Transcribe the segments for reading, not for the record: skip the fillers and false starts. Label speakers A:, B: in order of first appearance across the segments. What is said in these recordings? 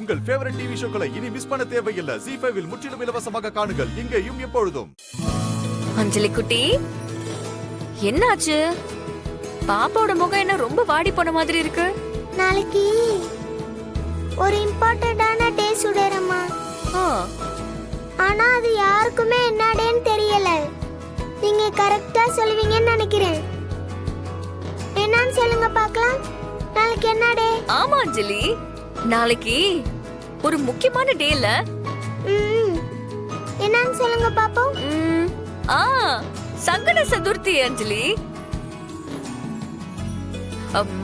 A: உங்கள் favourite TV ஷோக்களை இனி miss பண்ண தேவையில்லை. ZEE5 இல் முற்றிலும் இலவசமாக காணுங்கள், இங்கேயும் எப்பொழுதும்.
B: அஞ்சலி குட்டி, என்னாச்சு? பாப்பாவோட முகம் என்ன ரொம்ப வாடி போன மாதிரி இருக்கு?
C: நாளைக்கு ஒரு இம்பார்ட்டன்டான டே சுடரம்மா. ஆனா அது யாருக்குமே என்ன டேன்னு தெரியல. நீங்க கரெக்டா சொல்லுவீங்கன்னு நினைக்கிறேன். என்னன்னு சொல்லுங்க பார்க்கலாம். நாளைக்கு என்ன டே?
B: ஆமா அஞ்சலி, நாளைக்கு ஒரு முக்கியமான டேல.
C: என்னன்னு சொல்லுங்க பாப்போம்.
B: சங்கட சதுர்த்தி அஞ்சலி.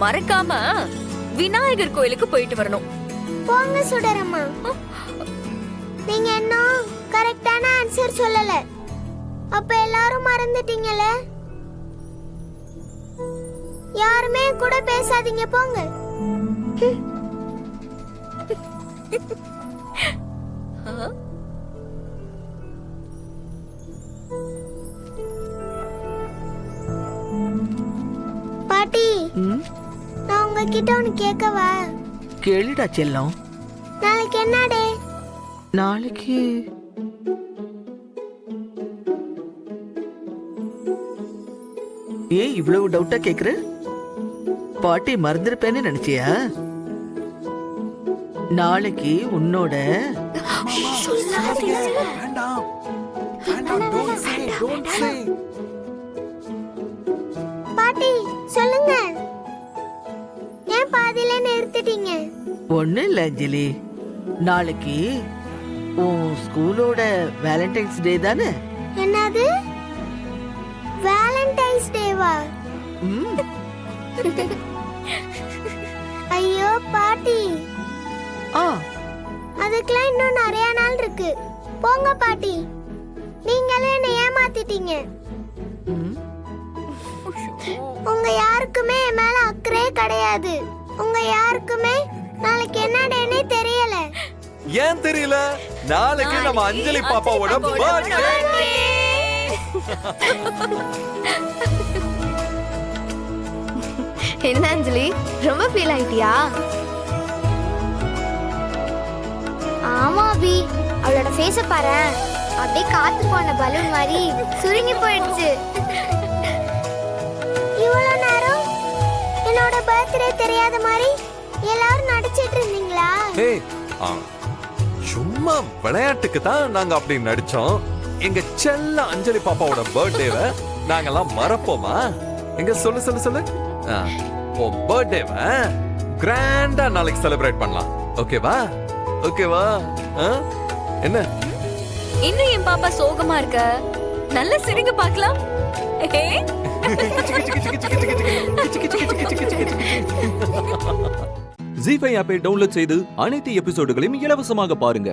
B: மறக்காம விநாயகர் கோயிலுக்கு போயிட்டு வரணும்.
C: போங்க சுடரம்மா. நீங்க இன்னும் கரெக்டான ஆன்சர் சொல்லல. அப்ப எல்லாரும் மறந்துட்டீங்கல. யாருமே கூட பேசாதீங்க, போங்க. பாட்டி, நான் உங்ககிட்ட ஒன்னு கேட்கவா?
D: கேளுடா செல்லம்.
C: நாளைக்கு என்ன டே?
D: நாளைக்கு ஏன் இவ்வளவு டவுட்டா கேக்குற? பாட்டி மறந்துருப்பேன்னு நினைச்சியா? நாளைக்கு உன்னோட
C: பாட்டி சொல்லுங்க, ஏன் பாதியில நிறுத்திட்டீங்க?
D: ஒண்ணு இல்ல அஞ்சலி, நாளைக்கு உன் ஸ்கூலோட வேலண்டைன்ஸ் டே தானே?
C: என்னது வேலண்டைன்ஸ் டேவா? ஐயோ பாட்டி, அதுக்கெல்லாம் இன்னும் நிறைய நாள் இருக்கு. போங்க பாட்டி, நீங்களே என்ன ஏமாத்திட்டீங்க. உங்க யாருக்குமே என் மேல அக்கறை கிடையாது. உங்க யாருக்குமே நாளைக்கு என்ன டேனே தெரியல.
A: ஏன் தெரியல? நாளைக்கு நம்ம அஞ்சலி பாப்பாவோட பர்த்டே.
E: என்ன அஞ்சலி, ரொம்ப ஃபீல் ஆயிட்டியா?
C: ஆமா அபி, அவளோட ஃபேஸ பாரு, அப்படியே காத்து போன பலூன் மாதிரி சுருங்கி போயிடுச்சு. இவ்வளவு நேரம் என்னோட பர்த்டே தெரியாத மாதிரி எல்லாரும் நடிச்சிட்டு இருந்தீங்களா?
A: சும்மா விளையாட்டுக்கு தான் நாங்க அப்படி நடிச்சோம். எங்க செல்ல அஞ்சலி பாப்பாவோட பர்த்டேவை நாங்கெல்லாம் மறப்போமா? எங்க சொல்லு சொல்லு சொல்லு. உன் பர்த்டேவை கிராண்டா நாளைக்கு செலிப்ரேட் பண்ணலாம். ஓகேவா? ஓகேவா? என்ன
B: இன்னும் என் பாப்பா சோகமா இருக்க? நல்ல சிரிங்க பார்க்கலாம்.
F: ZEE5 ஆப்பை டவுன்லோட் செய்து அனைத்து எபிசோடுகளையும் இலவசமாக பாருங்க.